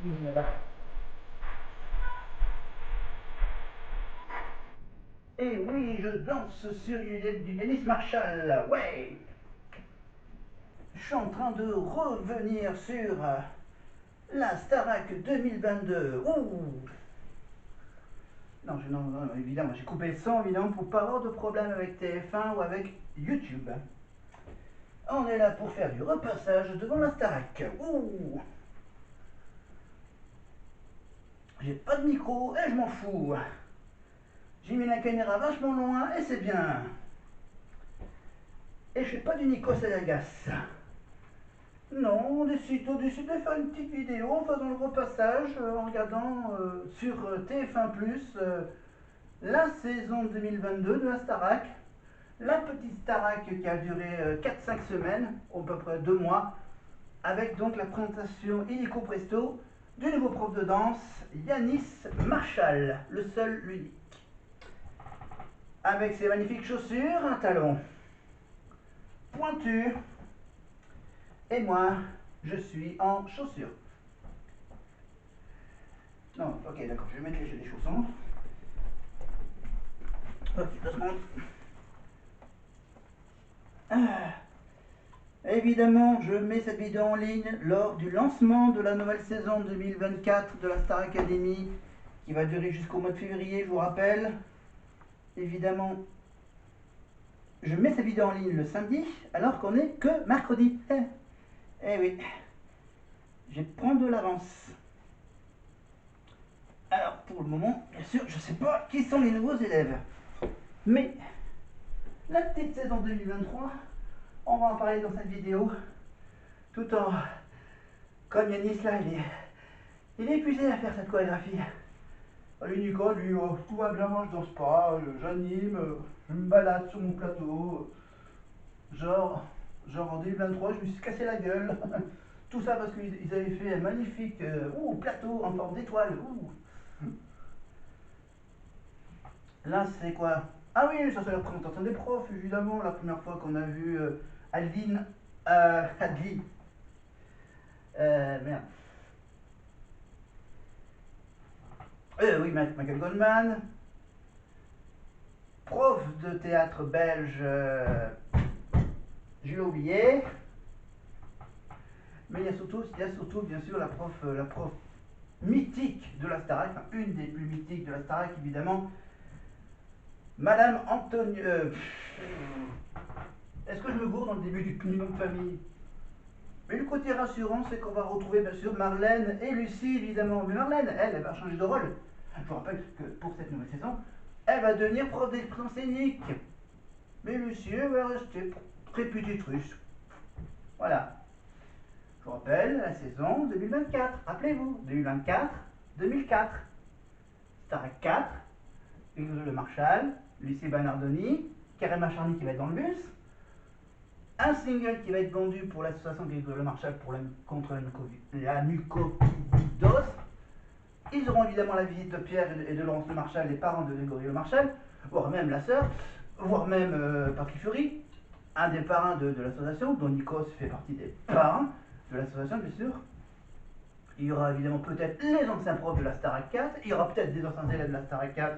Voilà. Et oui, je danse sur du Yanis Marshall. Ouais. Je suis en train de revenir sur la Starac 2022. Ouh. Non, non, évidemment, j'ai coupé le son, évidemment, pour pas avoir de problème avec TF1 ou avec YouTube. On est là pour faire du repassage devant la Starac. Ouh. J'ai pas de micro et je m'en fous. J'ai mis la caméra vachement loin et c'est bien. Et je fais pas du Nikos à la gasse. Non, on décide de faire une petite vidéo en faisant le repassage, en regardant sur TF1+, la saison 2022 de la Starac. La petite Starac qui a duré 4-5 semaines, à peu près 2 mois, avec donc la présentation illico presto du nouveau prof de danse, Yanis Marshall, le seul, l'unique. Avec ses magnifiques chaussures, un talon pointu, et moi, je suis en chaussures. Non, ok, d'accord, je vais mettre les chaussons. Ok, 2 secondes. Évidemment, je mets cette vidéo en ligne lors du lancement de la nouvelle saison 2024 de la Star Academy, qui va durer jusqu'au mois de février, je vous rappelle. Évidemment, je mets cette vidéo en ligne le samedi, alors qu'on est que mercredi. Eh oui, je vais prendre de l'avance. Alors, pour le moment, bien sûr, je ne sais pas qui sont les nouveaux élèves. Mais, la petite saison 2023, on va en parler dans cette vidéo. Tout en... Comme Yanis là, il est épuisé à faire cette chorégraphie. Lui, Nicole, lui, tout va bien, moi je danse pas, j'anime, je me balade sur mon plateau. Genre en 2023, je me suis cassé la gueule. Tout ça parce qu'ils avaient fait un magnifique plateau en forme d'étoile. Là, c'est quoi? Ah oui, ça c'est la présentation des profs, évidemment. La première fois qu'on a vu Adeline. Adeline. Merde. Oui, Michael Goldman. Prof de théâtre belge, je l'ai oublié. Mais il y a surtout bien sûr, la prof mythique de la Starac, enfin, une des plus mythiques de la Starac, évidemment, Madame Antonie. Est-ce que je me gourre dans le début du nom de famille? Mais le côté rassurant, c'est qu'on va retrouver bien sûr Marlène et Lucie, évidemment. Mais Marlène, elle va changer de rôle. Je vous rappelle que pour cette nouvelle saison, elle va devenir prof d'expression scénique. Mais Lucie, elle va rester répétitrice. Voilà. Je vous rappelle la saison 2024. Rappelez-vous, 2024-2004. Starac 4, Hugues Le Marchal, Lucie Bernardoni, Karim Charny qui va être dans le bus. Un single qui va être vendu pour l'association Hugues Le Marchal contre la mucoviscidose. Ils auront évidemment la visite de Pierre et de Laurence Le Marchal, les parents de Grégory Le Marchal, voire même la sœur, voire même Patrick Fury, un des parrains de l'association, dont Nikos fait partie des parrains de l'association, bien sûr. Il y aura évidemment peut-être les anciens profs de la Starac 4, il y aura peut-être des anciens élèves de la Starac 4,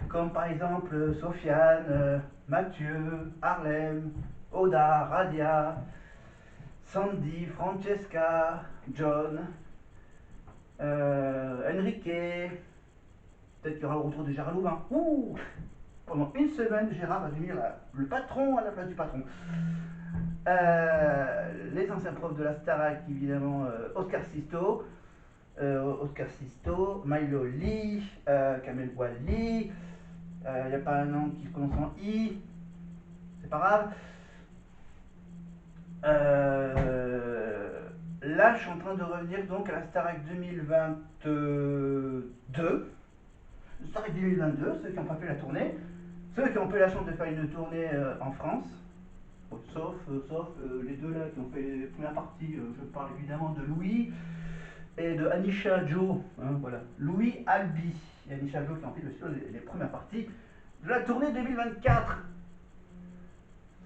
comme par exemple Sofiane, Mathieu, Harlem, Oda, Radia, Sandy, Francesca, John, Enrique, peut-être qu'il y aura le retour de Gérard Louvain. Ouh. Pendant une semaine, Gérard va devenir le patron à la place du patron. Les anciens profs de la Starac, évidemment, Oscar Sisto, Milo Lee, Kamel Wally, il n'y a pas un nom qui se prononce en I, c'est pas grave. Là, je suis en train de revenir donc à la Starac 2022. Starac 2022, ceux qui n'ont pas fait la tournée, ceux qui ont eu la chance de faire une tournée en France, sauf les deux là qui ont fait les premières parties. Je parle évidemment de Louis et de Anisha Joe, voilà. Louis Albi et Anisha Joe qui ont fait les premières parties de la tournée 2024.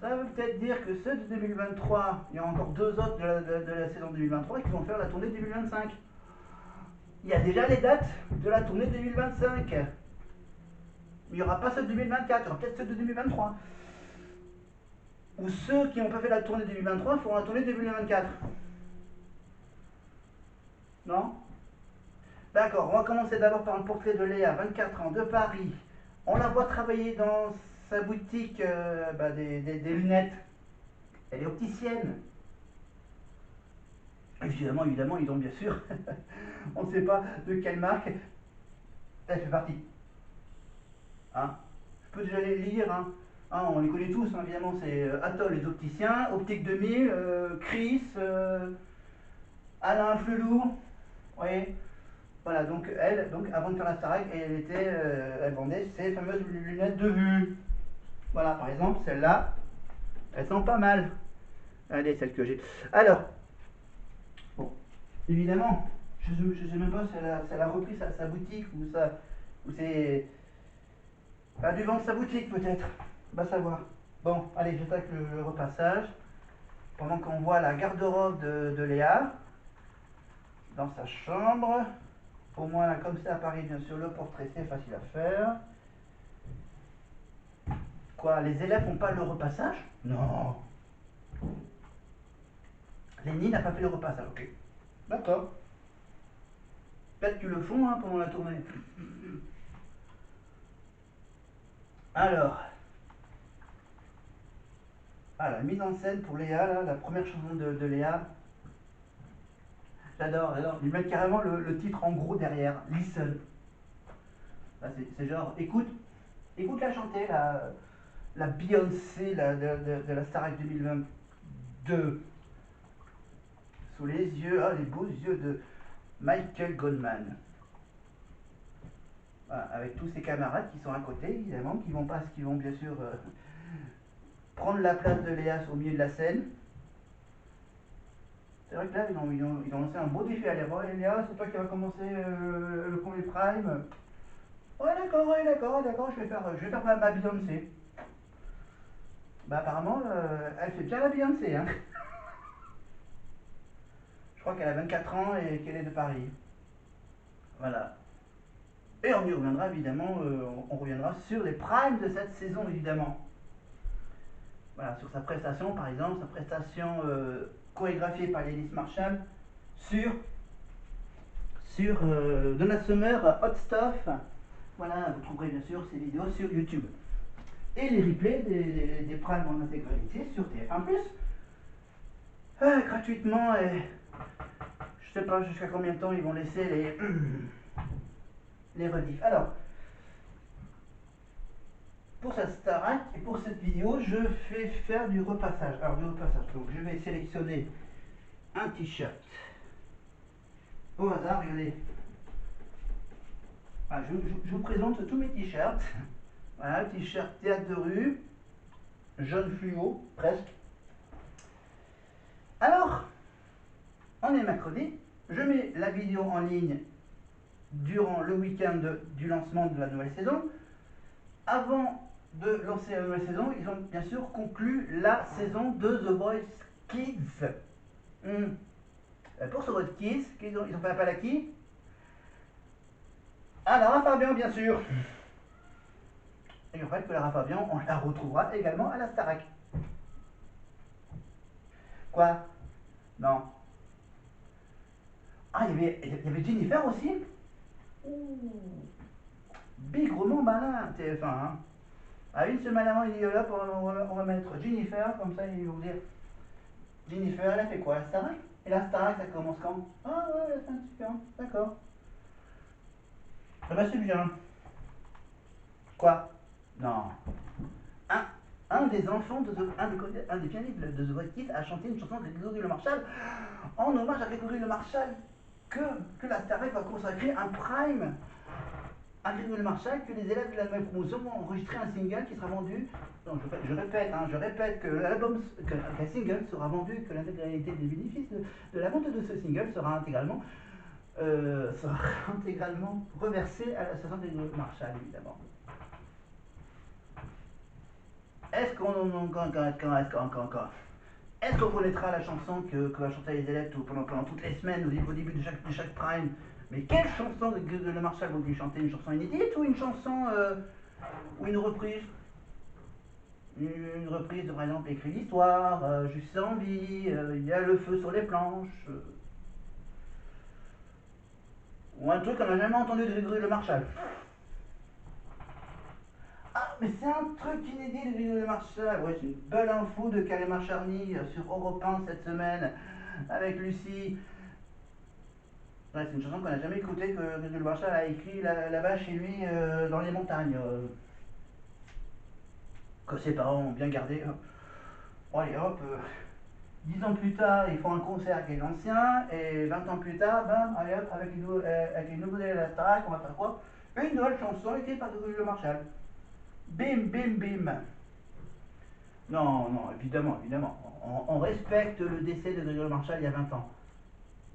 Ça veut peut-être dire que ceux de 2023, il y a encore 2 autres de la saison 2023 qui vont faire la tournée 2025. Il y a déjà les dates de la tournée 2025. Mais il n'y aura pas ceux de 2024, il y aura peut-être ceux de 2023. Ou ceux qui n'ont pas fait la tournée 2023 feront la tournée 2024. Non? D'accord, on va commencer d'abord par le portrait de Léa, 24 ans, de Paris. On la voit travailler dans sa boutique des lunettes. Elle est opticienne. Évidemment, ils ont bien sûr. On ne sait pas de quelle marque elle fait partie. Hein, je peux déjà les lire. On les connaît tous, évidemment. C'est Atoll, les opticiens, Optique 2000, Chris, Alain Flelou. Vous voyez. Voilà, donc elle, avant de faire la Starac, elle vendait ces fameuses lunettes de vue. Voilà, par exemple, celles-là, elles sont pas mal. Allez, celles que j'ai. Alors, bon, évidemment, je ne sais même pas si elle a repris sa boutique ou c'est. Elle a dû vendre sa boutique peut-être. Va savoir. Bon, allez, j'attaque le repassage. Pendant qu'on voit la garde-robe de Léa dans sa chambre. Au moins, là, comme c'est à Paris, bien sûr, le portrait, c'est facile à faire. Quoi, les élèves font pas le repassage? Non. Lenny n'a pas fait le repassage, ok. D'accord. Peut-être qu'ils le font pendant la tournée. Alors, la mise en scène pour Léa, là, la première chanson de Léa. J'adore. Ils mettent carrément le titre en gros derrière. Listen. C'est genre, écoute la chanter, la Beyoncé de la Starac 2022. Sous les yeux, les beaux yeux de Michael Goldman. Voilà, avec tous ses camarades qui sont à côté, évidemment, qui vont bien sûr prendre la place de Léa au milieu de la scène. C'est vrai que là, ils ont lancé un beau défi à Léa. Bon, Léa, c'est toi qui va commencer le premier prime. Ouais, d'accord, je vais faire ma Beyoncé. Bah, apparemment, elle fait bien la Beyoncé, hein. Je crois qu'elle a 24 ans et qu'elle est de Paris. Voilà. Et on y reviendra évidemment, on reviendra sur les primes de cette saison évidemment. Voilà, sur sa prestation par exemple, sa prestation chorégraphiée par Yanis Marshall sur Donna Summer Hot Stuff. Voilà, vous trouverez bien sûr ces vidéos sur YouTube. Et les replays des primes en intégralité sur TF1+. Gratuitement et je sais pas jusqu'à combien de temps ils vont laisser les rediffs. Alors, pour cette Starac et pour cette vidéo, je vais faire du repassage. Alors, du repassage, donc je vais sélectionner un t-shirt. Au hasard, regardez. Voilà, je vous présente tous mes t-shirts. Voilà, t-shirt théâtre de rue, jaune fluo, presque. Alors, on est mercredi. Je mets la vidéo en ligne durant le week-end du lancement de la nouvelle saison. Avant de lancer la nouvelle saison, ils ont bien sûr conclu la saison de The Voice Kids. Pour The Voice Kids, ils ont fait appel à qui? À Lara Fabian, bien sûr. Et en fait, que Lara Fabian, on la retrouvera également à la Starac. Quoi? Non. Il y avait Jennifer aussi. Bigrement malin, TF1. Une semaine avant, il dit là, on va mettre Jennifer, comme ça ils vont dire Jennifer, elle a fait quoi, la Starac? Et la Starac, ça commence quand? Ah ouais, la fin différente, d'accord. C'est bien. Quoi? Non. Un des enfants, un des pianistes de The Voice Kids a chanté une chanson de Grégory Le Marchal en hommage à Grégory Le Marchal que la Starac va consacrer un prime à Grégory Le Marchal, que les élèves de la nouvelle promotion vont enregistrer un single qui sera vendu. Non, je répète que qu'un single sera vendu, que l'intégralité des bénéfices de la vente de ce single sera intégralement reversée à l'association de Grégory Le Marchal, évidemment. est-ce qu'on connaîtra la chanson que va chanter les élèves pendant toutes les semaines, au début de chaque prime? Mais quelle chanson de Le Marchal vont-ils chanter? Une chanson inédite ou une chanson ou une reprise? Une reprise de, par exemple, Écrit l'histoire, Juste en vie, Il y a le feu sur les planches, ou un truc qu'on n'a jamais entendu de Grégory Le Marchal. Ah, mais c'est un truc inédit de Grégory Le Marchal. Ouais, c'est une belle info de Calais Marcharny sur Europe 1 cette semaine avec Lucie. Ouais, c'est une chanson qu'on n'a jamais écoutée, que Grégory Le Marchal a écrit là-bas chez lui dans les montagnes. Que ses parents ont bien gardé. Bon, allez hop, 10 ans plus tard, ils font un concert avec les anciens, et 20 ans plus tard, bam, allez hop, avec les nouveaux élèves de la Starac, on va faire quoi? Une nouvelle chanson écrite par Grégory Le Marchal. Bim, bim, bim. Non, non, évidemment, évidemment. On respecte le décès de Grégory Le Marchal il y a 20 ans.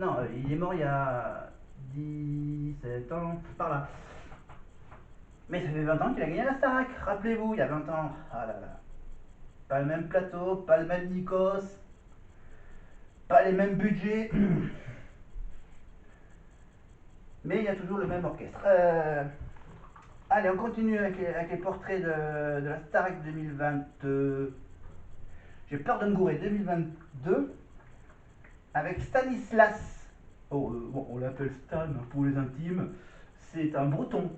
Non, il est mort il y a 17 ans, par là. Mais ça fait 20 ans qu'il a gagné la Starac, rappelez-vous, il y a 20 ans. Ah là là. Pas le même plateau, pas le même Nikos, pas les mêmes budgets, mais il y a toujours le même orchestre. Allez, on continue avec les portraits de la Starac 2020. J'ai peur de me gourer, 2022, avec Stanislas. Oh, bon, on l'appelle Stan pour les intimes. C'est un breton.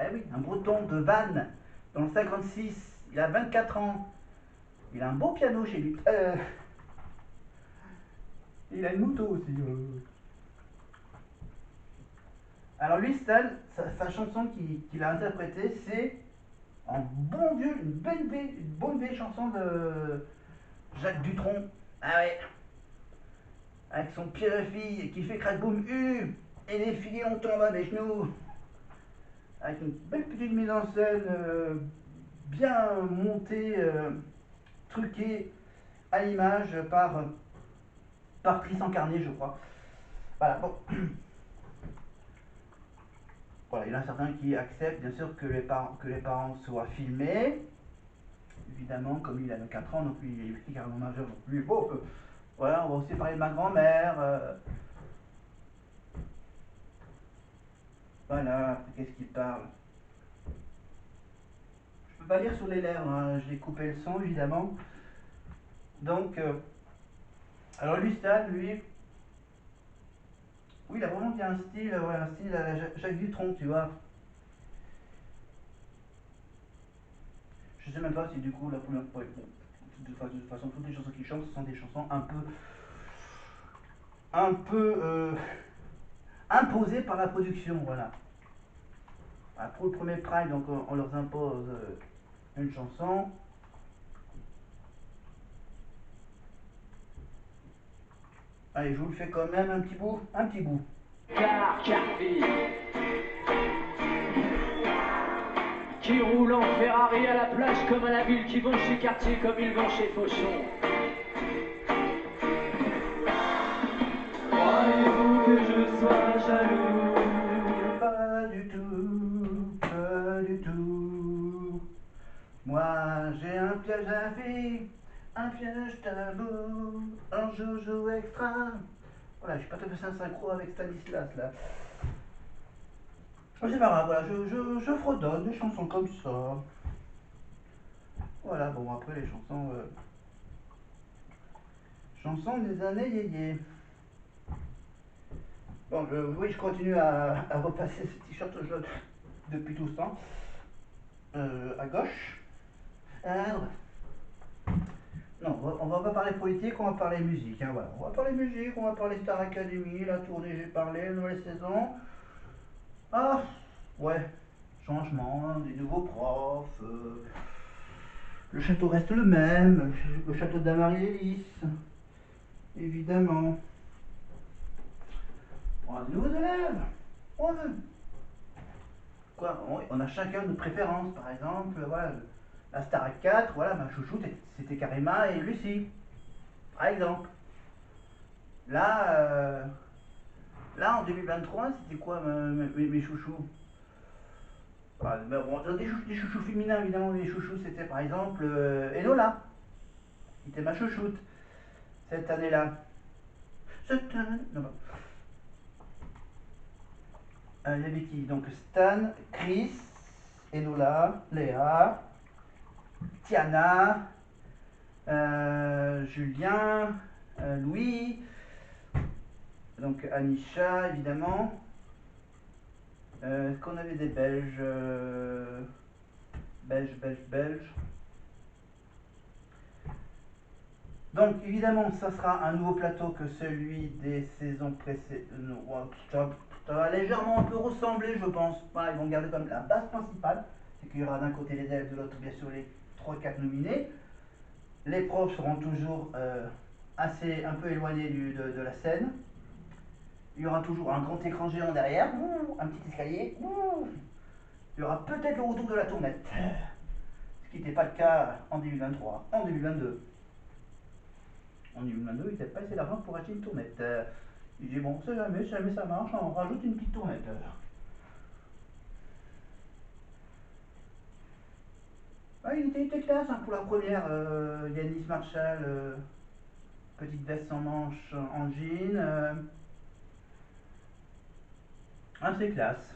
Eh oui, un breton de Vannes, dans le 56. Il a 24 ans. Il a un beau piano chez lui. Il a une moto aussi. Alors lui, Stan, sa chanson qu'il a interprétée, c'est un bon vieux, une bonne vieille chanson de Jacques Dutronc. Ah ouais, avec son Pierre-Fille qui fait crack-boum, et les filles on tombe à mes genoux. Avec une belle petite mise en scène bien montée, truquée à l'image par Tristan Carnet, je crois. Voilà, bon. Voilà, il y en a certains qui acceptent bien sûr que les parents soient filmés. Évidemment, comme il a 4 ans, donc il est carrément majeur. Donc lui, bon, voilà, on va aussi parler de ma grand-mère. Voilà, qu'est-ce qu'il parle? Je peux pas lire sur les lèvres, hein, j'ai coupé le son évidemment. Donc, alors lui, Stan, lui, oui, il a vraiment bien un style à la Jacques Dutronc, tu vois. Je sais même pas si du coup la première fois, bon, de toute façon, toutes les chansons qu'il chante, ce sont des chansons un peu imposées par la production, voilà. Pour le premier prime, donc on leur impose une chanson. Allez, je vous le fais quand même un petit bout, un petit bout. Car Carpi qui roule en Ferrari à la plage comme à la ville, qui vont chez Cartier comme ils vont chez Fauchon. Croyez-vous que je sois jaloux? Pas du tout, pas du tout. Moi j'ai un piège à vie, un piège tabou, un joujou extra. Voilà, je suis pas tout à fait synchro avec Stanislas là. C'est pas grave, voilà, je fredonne des chansons comme ça. Voilà, bon après les chansons des années yéyé. Bon, oui, je continue à repasser ce t-shirt jaune depuis tout ce temps. À gauche. À droite. Non, on va pas parler politique, on va parler musique. Hein, voilà. On va parler musique, on va parler Star Academy, la tournée, j'ai parlé, nouvelle saison. Ah, ouais, changement, hein, des nouveaux profs. Le château reste le même, le château d'Amarie-Élise, évidemment. On a de nouveaux élèves. On veut. Quoi, on a chacun nos préférences. Par exemple, voilà, la Star 4, voilà, ma chouchoute, c'était Karima et Lucie. Par exemple. Là, là en 2023, c'était quoi mes chouchous? Bon, des chouchous féminins, évidemment, mes chouchous, c'était par exemple Enola, qui était ma chouchoute cette année-là. Cette année... Non, il y avait qui? Donc Stan, Chris, Enola, Léa, Tiana, Julien, Louis, donc Anisha, évidemment. Est-ce qu'on avait des Belges Belges. Donc évidemment, ça sera un nouveau plateau que celui des saisons précédentes. Ça va légèrement un peu ressembler, je pense. Voilà, ils vont garder comme la base principale. C'est qu'il y aura d'un côté les élèves, de l'autre bien sûr les 3-4 nominés. Les profs seront toujours assez un peu éloignés de la scène. Il y aura toujours un grand écran géant derrière, un petit escalier. Il y aura peut-être le retour de la tournette, ce qui n'était pas le cas en 2023, en 2022. En 2022, ils n'avaient pas assez d'argent pour acheter une tournette. Il dit bon, c'est jamais, jamais ça marche, on rajoute une petite tournette. Ah, il était classe hein, pour la première. Yanis Marshall, petite veste sans manches en jean. Assez classe.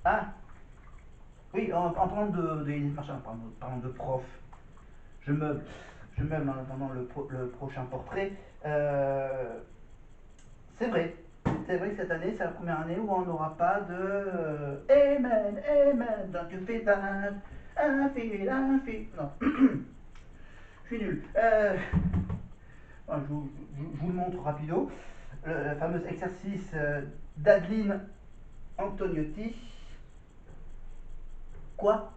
Ah, oui, en parlant de Yanis Marshall, en parlant de prof, je meuble. Je meuble en attendant le prochain portrait. C'est vrai. C'est vrai que cette année, c'est la première année où on n'aura pas de Amen, Amen, don't you feel that? I feel. Non. Je suis nul. Je vous le montre rapido. Le fameux exercice d'Adeline Antoniotti. Quoi?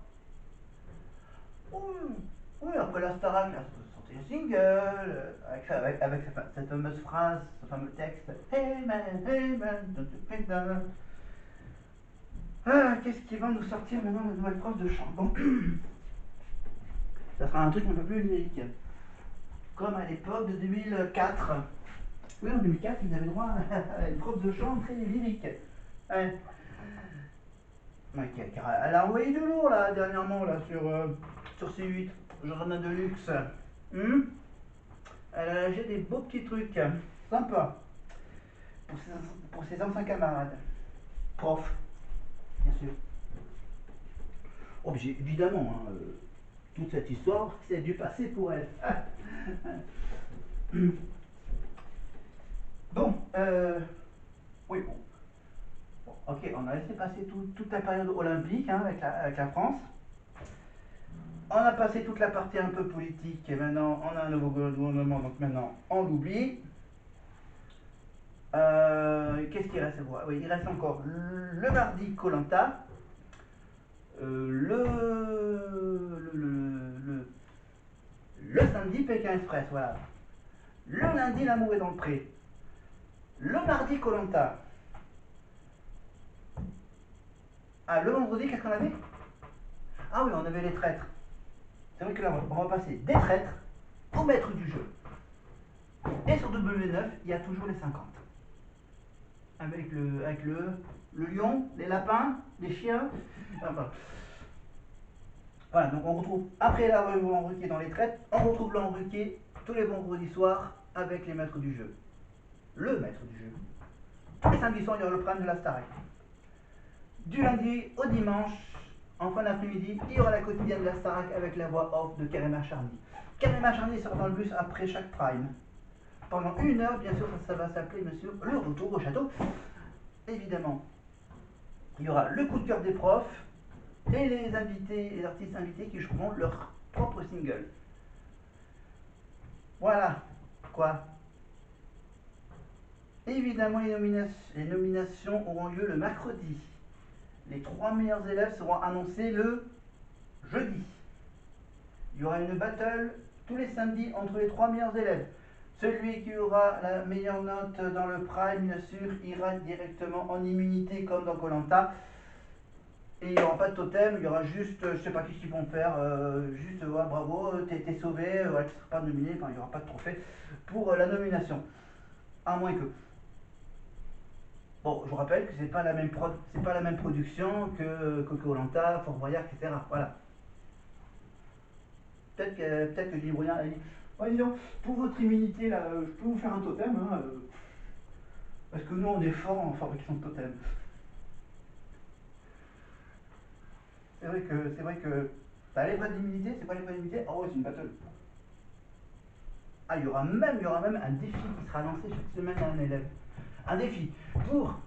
Oui, après la Starac, là, sortait un single, avec cette fameuse phrase, ce fameux texte. Amen, Amen, don't you feel that? Ah, qu'est-ce qui va nous sortir maintenant la nouvelle prof de chant? Bon, ça sera un truc un peu plus lyrique. Comme à l'époque de 2004. Oui, en 2004, ils avaient droit à une prof de chant très lyrique. Ouais. Ouais, elle a envoyé du lourd là, dernièrement, là, sur C8, Journal de luxe. Elle a lâché des beaux petits trucs. Sympa. Pour ses anciens camarades. Prof, bien sûr. Oh, évidemment, hein, toute cette histoire, c'est du passé pour elle. Bon, oui, bon. Bon, ok, on a laissé passer toute la période olympique hein, avec la France. On a passé toute la partie un peu politique et maintenant on a un nouveau gouvernement, donc maintenant on l'oublie. Qu'est-ce qu'il reste à voir? Oui, il reste encore le mardi koh le samedi Pékin Express, voilà. Le lundi l'amour est dans le pré. Le mardi koh. Ah, le vendredi, qu'est-ce qu'on avait? Ah oui, on avait les traîtres. C'est vrai que là, on va passer des traîtres au maître du jeu. Et sur W9, il y a toujours les 50. Avec le lion, les lapins, les chiens. Enfin, voilà, donc on retrouve, après la revue Laurent Ruquier dans les traites, on retrouve Laurent Ruquier tous les vendredis soirs avec les maîtres du jeu. Le maître du jeu. Tous les samedis soirs, il y aura le programme de la Starac. Du lundi au dimanche, en fin d'après-midi, il y aura la quotidienne de la Starac avec la voix off de Karima Charny. Karima Charny sera dans le bus après chaque prime. Pendant 1 heure, bien sûr, ça va s'appeler, monsieur, le retour au château. Évidemment, il y aura le coup de cœur des profs et les invités, les artistes invités qui joueront leur propre single. Voilà, quoi. Évidemment, les nominations auront lieu le mercredi. Les 3 meilleurs élèves seront annoncés le jeudi. Il y aura une battle tous les samedis entre les 3 meilleurs élèves. Celui qui aura la meilleure note dans le prime, bien sûr, ira directement en immunité comme dans koh. Et il n'y aura pas de totem, il y aura juste, je sais pas qu'est-ce qu'ils vont faire, juste, ouais, bravo, t'es sauvé, ouais, tu ne seras pas nominé, enfin, il n'y aura pas de trophée pour la nomination. À moins que. Bon, je vous rappelle que c'est pas la même c'est pas la même production que Koh-Lanta, Fort Boyard, etc. Voilà. Peut-être que Guy Brouillard a dit, oh, dis donc, pour votre immunité là, je peux vous faire un totem, hein, parce que nous on est fort en fabrication de totems. C'est vrai que t'as les l'épreuve d'immunité, c'est pas l'épreuve d'immunité, oh ouais, c'est une battle. Ah, il y aura même un défi qui sera lancé chaque semaine à un élève. Un défi. Pour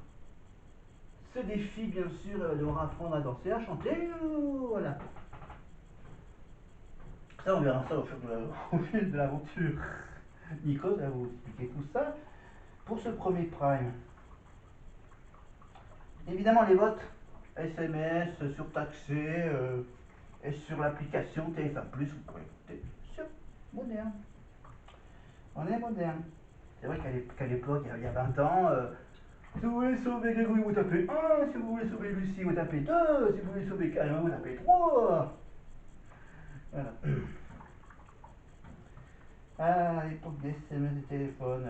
ce défi, bien sûr, elle devra apprendre à danser, à chanter, voilà. Ça, on verra ça au fil de l'aventure. Nico va vous expliquer tout ça. Pour ce premier prime, évidemment, les votes SMS surtaxés et sur l'application TF1+, vous pouvez écouter sur Moderne. On est moderne. C'est vrai qu'à l'époque, il y a 20 ans, si vous voulez sauver Grégory, vous tapez 1, si vous voulez sauver Lucie, vous tapez 2, si vous voulez sauver Karim, vous tapez 3. Voilà. À l'époque des SMS des téléphones,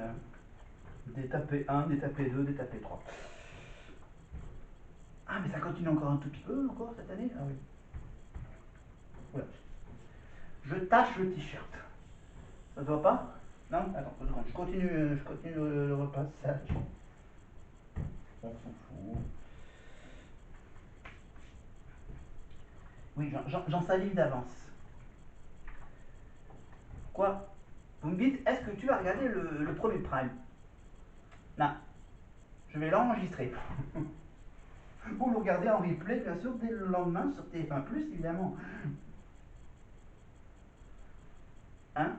des tapés 1, des tapés 2, des tapés 3. Ah, mais ça continue encore un tout petit peu, encore cette année. Ah oui. Voilà. Je tâche le t-shirt. Ça se voit pas? Non? Attends, 2 secondes. Je continue le repassage. On s'en fout. Oui, j'en salive d'avance. Quoi? Vous me dites, est-ce que tu as regardé le premier prime? Non. Je vais l'enregistrer. Vous le regardez en replay, bien sûr, dès le lendemain sur TF1+, évidemment. Hein?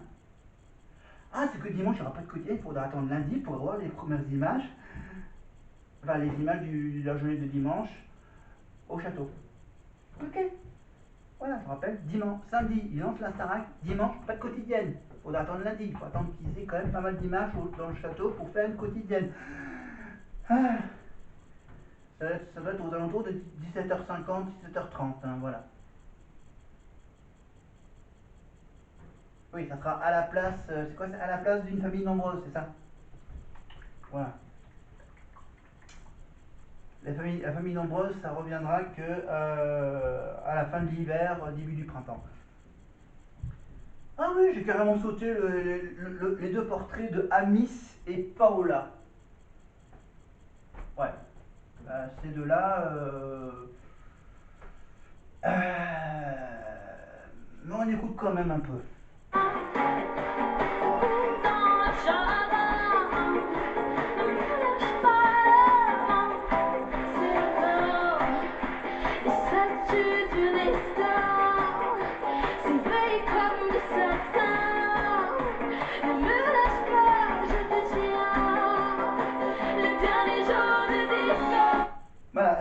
Ah, c'est que dimanche, il n'y aura pas de quotidien, il faudra attendre lundi pour voir les premières images. Enfin, les images de la journée de dimanche au château. Ok. Voilà, je vous rappelle, dimanche, samedi, il lance la Starac, dimanche, pas de quotidienne. Il faudra attendre lundi, il faut attendre qu'ils aient quand même pas mal d'images dans le château pour faire une quotidienne. Ah, ça doit être aux alentours de 17h50, 17h30, hein, voilà. Oui, ça sera à la place, c'est quoi, à la place d'une famille nombreuse, c'est ça? Voilà. La famille nombreuse, ça reviendra que à la fin de l'hiver, début du printemps. Ah oui, j'ai carrément sauté les 2 portraits de Amis et Paola. Ouais. Ces deux-là, mais on écoute quand même un peu.